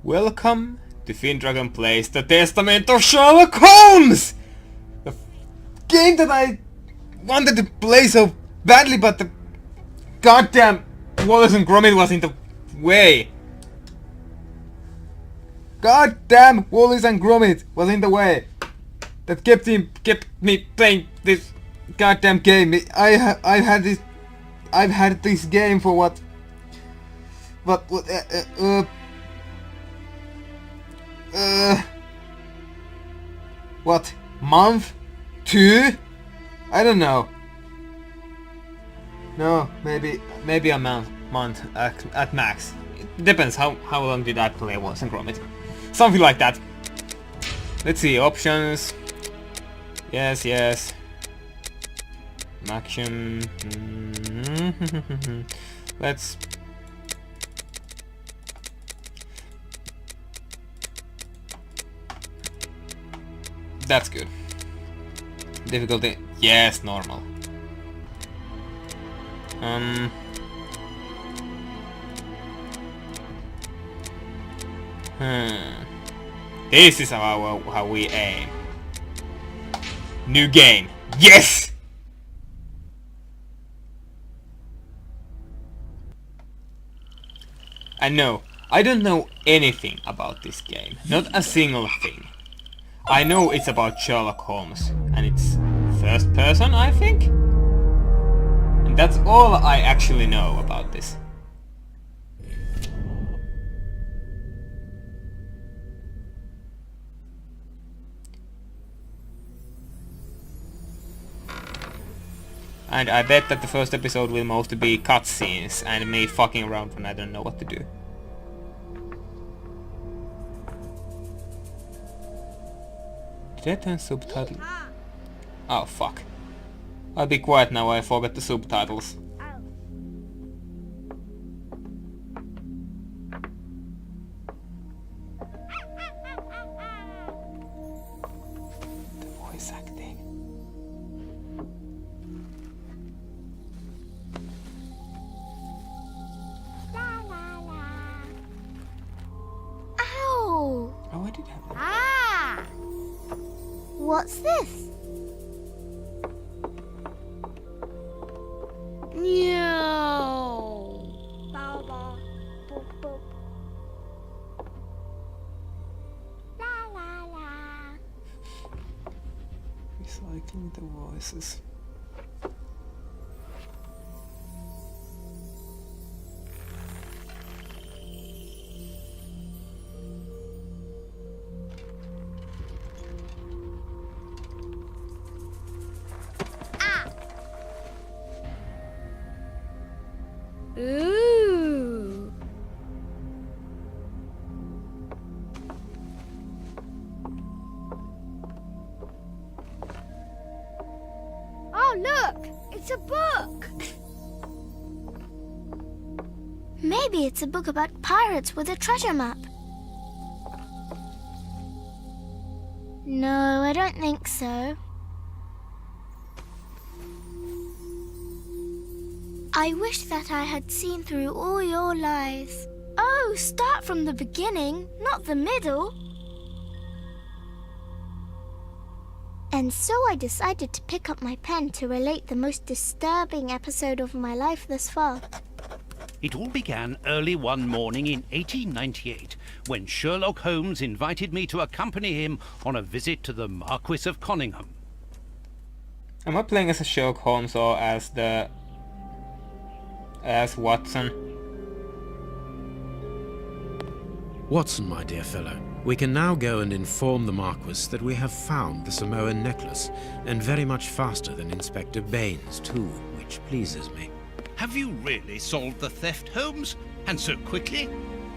Welcome to FinDragon plays the Testament of Sherlock Holmes! The game that I wanted to play so badly, but the goddamn Wallace and Gromit was in the way. Goddamn Wallace and Gromit was in the way. That kept me playing this goddamn game. I've had this game for what month? 2? I don't know. No, maybe a month at max. It depends how long did I play Wallace and Gromit. Something like that. Let's see, options. Yes. Action. Let's. That's good. Difficulty. Yes, normal. This is how we aim. New game. Yes! And no, I don't know anything about this game. Not a single thing. I know it's about Sherlock Holmes, and it's first person, I think? And that's all I actually know about this. And I bet that the first episode will mostly be cutscenes and me fucking around when I don't know what to do. Did I turn subtitle? Oh fuck. I'll be quiet now, I forgot the subtitles. The voice acting. Ow! Oh, I did have that. Ah! What's this? No. Baba. Boop, boop. La la la. Recycling the voices. Ooh. Oh, look! It's a book! Maybe it's a book about pirates with a treasure map. No, I don't think so. I wish that I had seen through all your lies. Oh, start from the beginning, not the middle. And so I decided to pick up my pen to relate the most disturbing episode of my life thus far. It all began early one morning in 1898, when Sherlock Holmes invited me to accompany him on a visit to the Marquis of Conyngham. Am I playing as a Sherlock Holmes or as Watson? Watson, my dear fellow, we can now go and inform the Marquis that we have found the Samoan necklace, and very much faster than Inspector Baines, too, which pleases me. Have you really solved the theft, Holmes? And so quickly?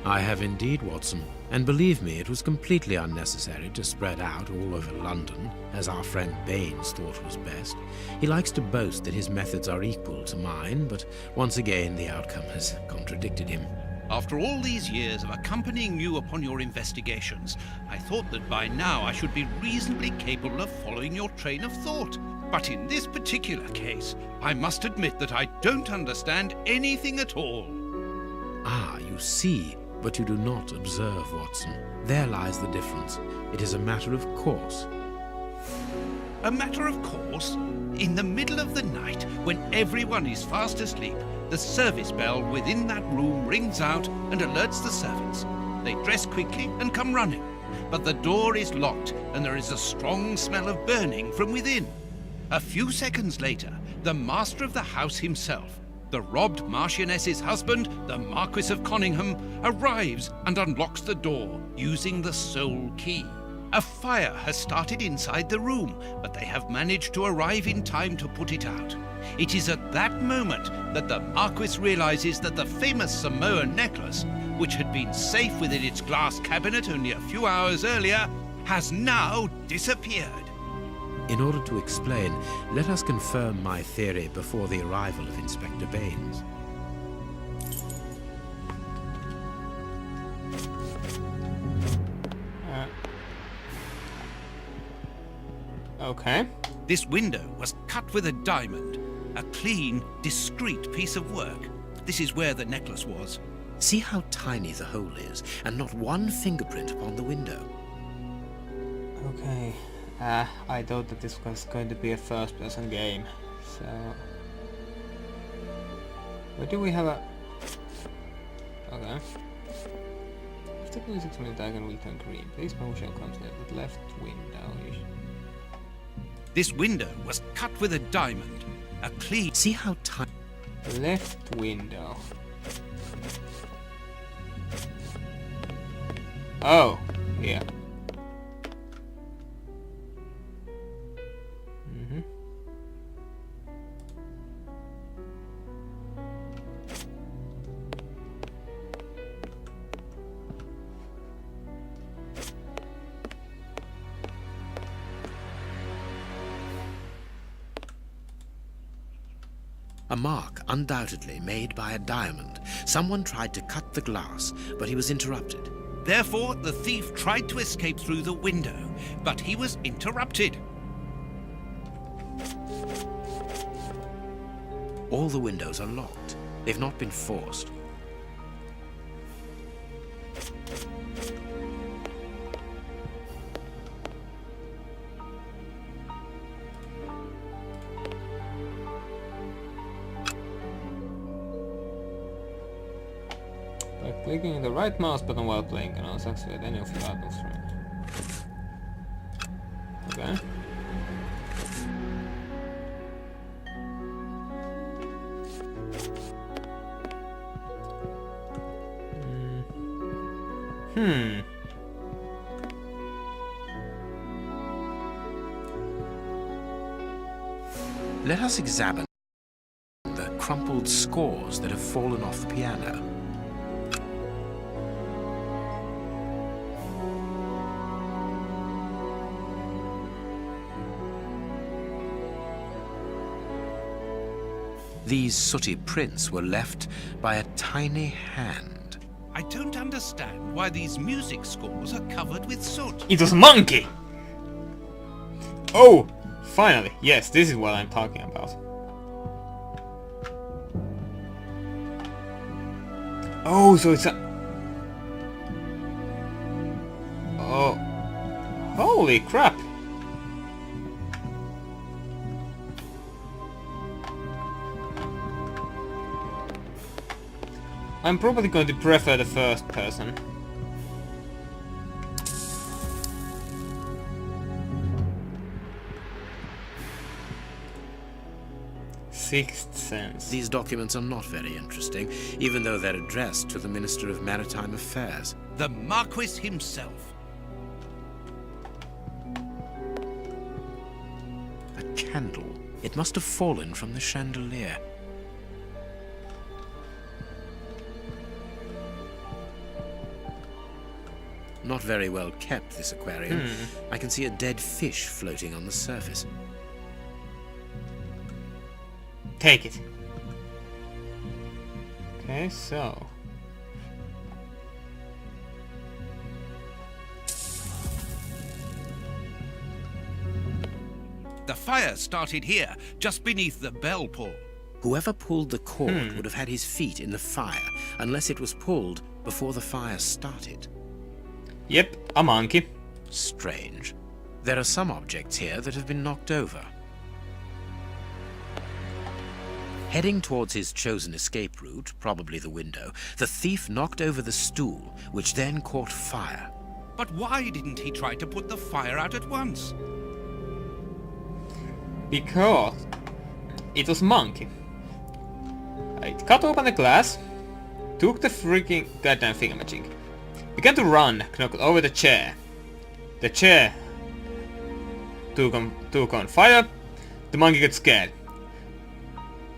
I have indeed, Watson, and believe me, it was completely unnecessary to spread out all over London, as our friend Baines thought was best. He likes to boast that his methods are equal to mine, but once again the outcome has contradicted him. After all these years of accompanying you upon your investigations, I thought that by now I should be reasonably capable of following your train of thought. But in this particular case, I must admit that I don't understand anything at all. Ah, you see, But you do not observe, Watson. There lies the difference. It is a matter of course. A matter of course? In the middle of the night, when everyone is fast asleep, the service bell within that room rings out and alerts the servants. They dress quickly and come running, but the door is locked and there is a strong smell of burning from within. A few seconds later, the master of the house himself, the robbed Marchioness's husband, the Marquis of Conyngham, arrives and unlocks the door using the sole key. A fire has started inside the room, but they have managed to arrive in time to put it out. It is at that moment that the Marquis realizes that the famous Samoan necklace, which had been safe within its glass cabinet only a few hours earlier, has now disappeared. In order to explain, let us confirm my theory before the arrival of Inspector Baines. Okay. This window was cut with a diamond, a clean, discreet piece of work. This is where the necklace was. See how tiny the hole is, and not one fingerprint upon the window. Okay. I thought that this was going to be a first-person game, so... Where do we have a... Okay. If the blue 6 minutes I can return green. Please motion comes to the left window. This window was cut with a diamond, a clean... See how tiny... Left window. Oh, yeah. A mark, undoubtedly made by a diamond. Someone tried to cut the glass, but he was interrupted. Therefore, the thief tried to escape through the window, but he was interrupted. All the windows are locked. They've not been forced. By clicking the right mouse button while playing can also activate any of your items from it. Okay. Let us examine the crumpled scores that have fallen off the piano. These sooty prints were left by a tiny hand. I don't understand why these music scores are covered with soot. It was a monkey! Oh! Finally! Yes, this is what I'm talking about. Oh, so it's a... Oh. Holy crap! I'm probably going to prefer the first person. Sixth Sense. These documents are not very interesting, even though they're addressed to the Minister of Maritime Affairs. The Marquis himself. A candle. It must have fallen from the chandelier. Not very well kept, this aquarium. I can see a dead fish floating on the surface. Take it. Okay, so... The fire started here, just beneath the bell pull. Whoever pulled the cord would have had his feet in the fire, unless it was pulled before the fire started. Yep, a monkey. Strange. There are some objects here that have been knocked over. Heading towards his chosen escape route, probably the window, the thief knocked over the stool, which then caught fire. But why didn't he try to put the fire out at once? Because it was monkey. It cut open the glass, took the freaking goddamn thingamajig, began to run, knocked over the chair. The chair took on fire, the monkey got scared.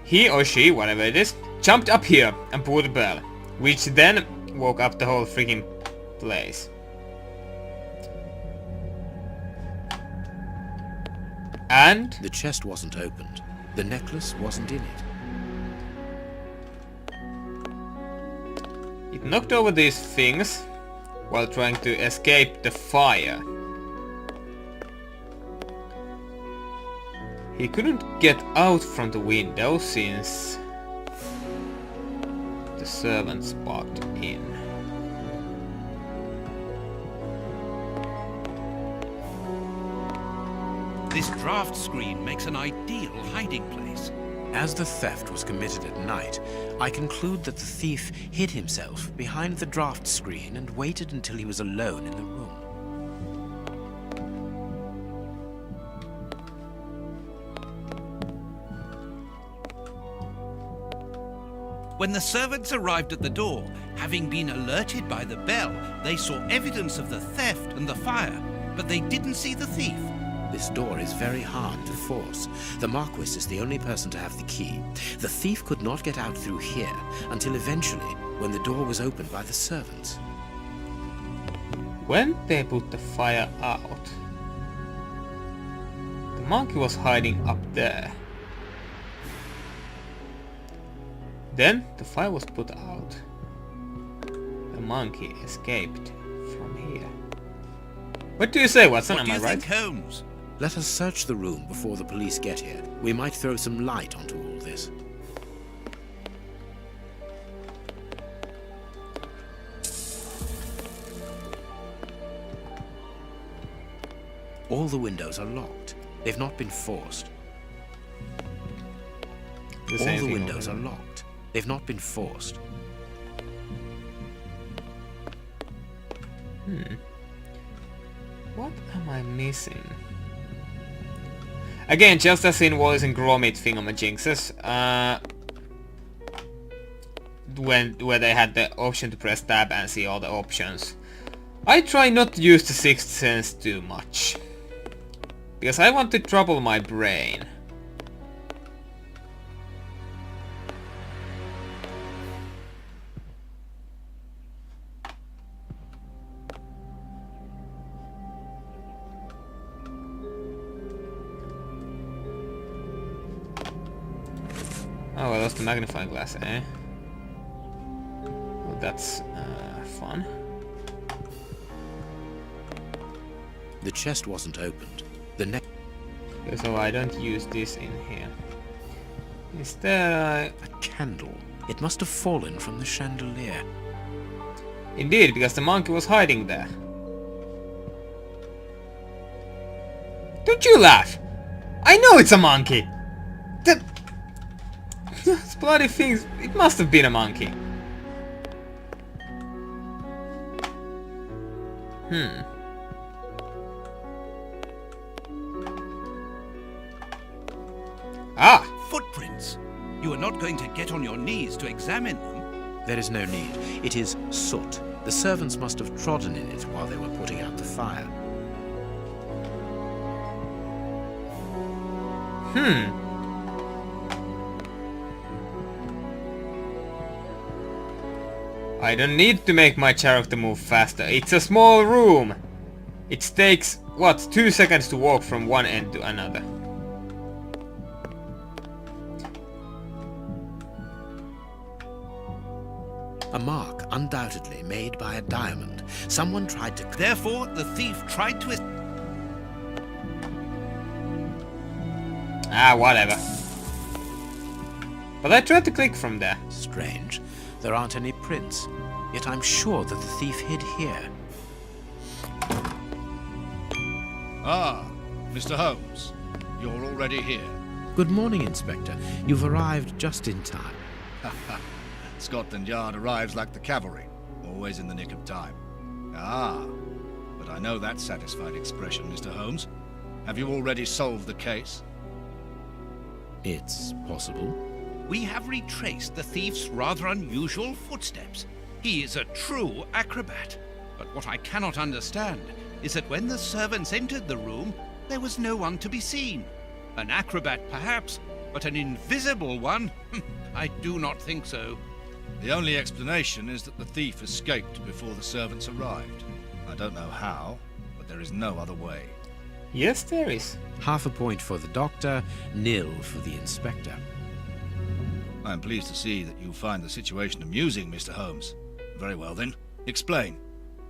He or she, whatever it is, jumped up here and pulled the bell, which then woke up the whole freaking place. And The chest wasn't opened. The necklace wasn't in it. it knocked over these things while trying to escape the fire. He couldn't get out from the window since the servants barged in. This draft screen makes an ideal hiding place. As the theft was committed at night, I conclude that the thief hid himself behind the draft screen and waited until he was alone in the room. When the servants arrived at the door, having been alerted by the bell, they saw evidence of the theft and the fire, but they didn't see the thief. This door is very hard to force. The Marquis is the only person to have the key. The thief could not get out through here until eventually, when the door was opened by the servants. When they put the fire out, the monkey was hiding up there. Then the fire was put out. The monkey escaped from here. What do you say, Watson? What do Am you I right? think, Holmes? Let us search the room before the police get here. We might throw some light onto all this. All the windows are locked. They've not been forced. The All same the thing windows over are there. locked. They've not been forced. What am I missing? Again, just as in Wallace and Gromit thingamajinxes, where they had the option to press tab and see all the options. I try not to use the sixth sense too much, because I want to trouble my brain. Oh, I lost the magnifying glass, eh? Well, that's fun. The chest wasn't opened. The neck... Okay, so I don't use this in here. Instead I... A candle. It must have fallen from the chandelier. Indeed, because the monkey was hiding there. Don't you laugh! I know it's a monkey! Those bloody things, it must have been a monkey. Ah! Footprints. You are not going to get on your knees to examine them. There is no need. It is soot. The servants must have trodden in it while they were putting out the fire. I don't need to make my character move faster. It's a small room. It takes, what, 2 seconds to walk from one end to another. A mark, undoubtedly made by a diamond. Someone tried to... Therefore, the thief tried to... Ah, whatever. But I tried to click from there. Strange. There aren't any prints. yet I'm sure that the thief hid here. Ah, Mr. Holmes. You're already here. Good morning, Inspector. You've arrived just in time. Scotland Yard arrives like the cavalry, always in the nick of time. Ah, but I know that satisfied expression, Mr. Holmes. Have you already solved the case? It's possible. We have retraced the thief's rather unusual footsteps. He is a true acrobat. But what I cannot understand is that when the servants entered the room, there was no one to be seen. An acrobat, perhaps, but an invisible one? I do not think so. The only explanation is that the thief escaped before the servants arrived. I don't know how, but there is no other way. Yes, there is. Half a point for the doctor, nil for the inspector. I am pleased to see that you find the situation amusing, Mr. Holmes. Very well then, explain.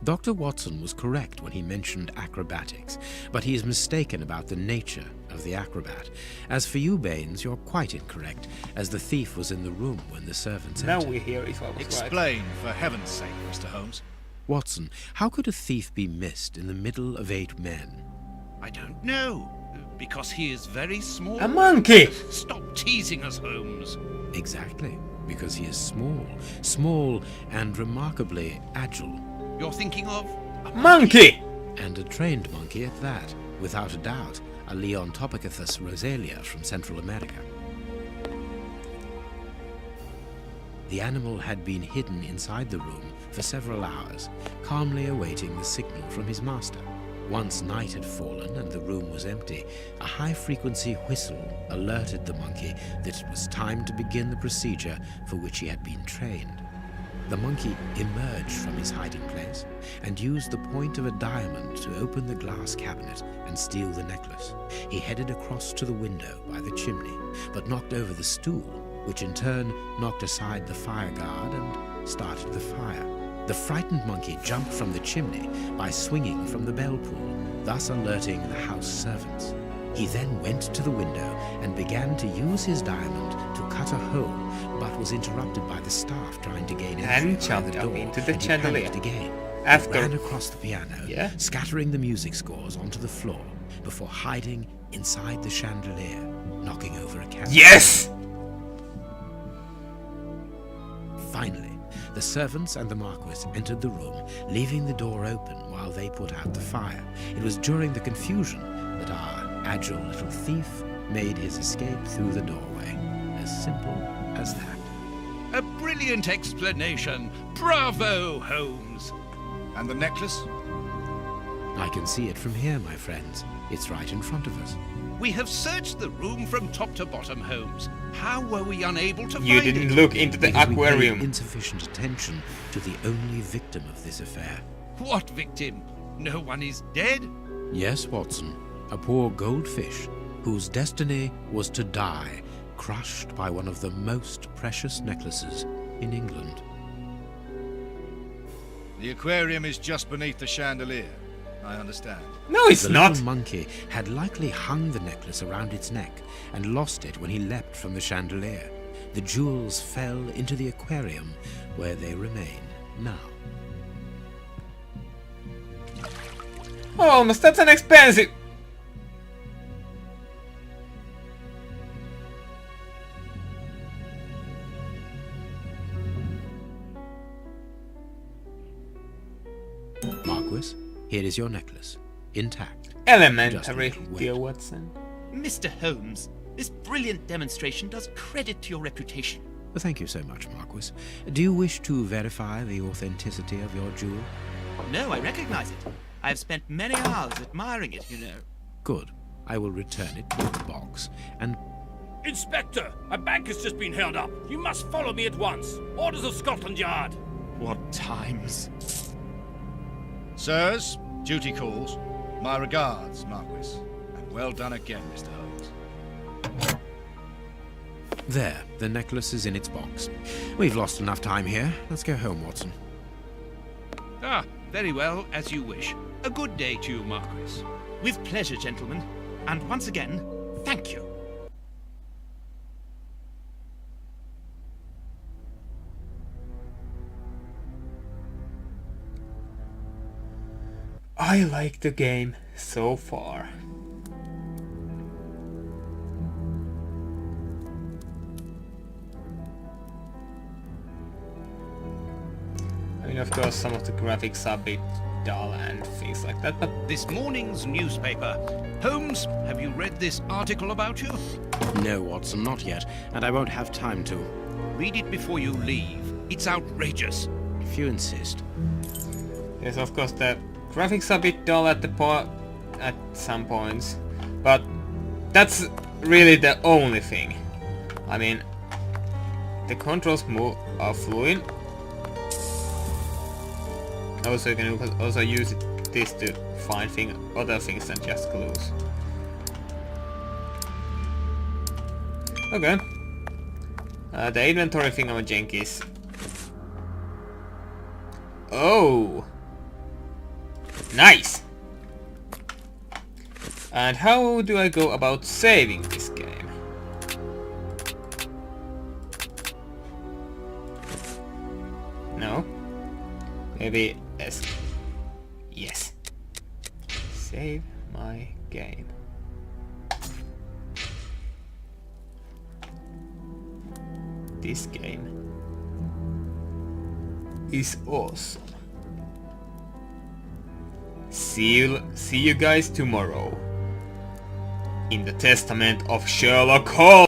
Dr. Watson was correct when he mentioned acrobatics, but he is mistaken about the nature of the acrobat. As for you, Baines, you're quite incorrect, as the thief was in the room when the servants Now entered. we hear if I was right. Explain, for heaven's sake, Mr. Holmes. Watson, how could a thief be missed in the middle of 8 men? I don't know. Because he is very small. A monkey! Stop teasing us, Holmes. Exactly, because he is small and remarkably agile. You're thinking of a Monkey! And a trained monkey at that, without a doubt, a Leontopithecus rosalia from Central America. The animal had been hidden inside the room for several hours, calmly awaiting the signal from his master. Once night had fallen and the room was empty, a high-frequency whistle alerted the monkey that it was time to begin the procedure for which he had been trained. The monkey emerged from his hiding place and used the point of a diamond to open the glass cabinet and steal the necklace. He headed across to the window by the chimney, but knocked over the stool, which in turn knocked aside the fire guard and started the fire. The frightened monkey jumped from the chimney by swinging from the bell pull, thus alerting the house servants. He then went to the window and began to use his diamond to cut a hole, but was interrupted by the staff trying to gain entry And via jumped the up door, into the and he chandelier. panicked again. After- He ran across the piano, Yeah? scattering the music scores onto the floor before hiding inside the chandelier, knocking over a candle. Yes! Finally, the servants and the Marquis entered the room, leaving the door open while they put out the fire. It was during the confusion that our agile little thief made his escape through the doorway. As simple as that. A brilliant explanation. Bravo, Holmes. And the necklace? I can see it from here, my friends. It's right in front of us. We have searched the room from top to bottom, Holmes. How were we unable to You find didn't it? look into the Because we paid aquarium. insufficient attention to the only victim of this affair. What victim? No one is dead? Yes, Watson, a poor goldfish whose destiny was to die, crushed by one of the most precious necklaces in England. The aquarium is just beneath the chandelier. I understand. No, it's The not. little monkey had likely hung the necklace around its neck and lost it when he leapt from the chandelier. The jewels fell into the aquarium, where they remain now. Holmes, that's an expensive... Marquis, here is your necklace, intact. Elementary, Just a little wet. dear Watson. Mr. Holmes, this brilliant demonstration does credit to your reputation. Thank you so much, Marquis. Do you wish to verify the authenticity of your jewel? No, I recognize it. I have spent many hours admiring it, you know. Good. I will return it to its box, and Inspector, a bank has just been held up. You must follow me at once. Orders of Scotland Yard. What times? Sirs, duty calls. My regards, Marquis. And well done again, Mr. Holmes. there, the necklace is in its box. We've lost enough time here. Let's go home, Watson. Ah, very well, as you wish. A good day to you, Marquis. With pleasure, gentlemen. And once again, thank you. I like the game so far. I mean, of course, some of the graphics are a bit dull and things like that, but This morning's newspaper. Holmes, have you read this article about you? No, Watson, not yet, and I won't have time to. Read it before you leave. It's outrageous. If you insist. yes, of course, the graphics are a bit dull at some points, but that's really the only thing. I mean, the controls are fluid. Also, you can also use this to find other things than just clues. Okay. The inventory thingamajig is... Oh! Nice! And how do I go about saving this game? No? Maybe... Yes. Yes. Save my game. This game is awesome. See you guys tomorrow in the Testament of Sherlock Holmes.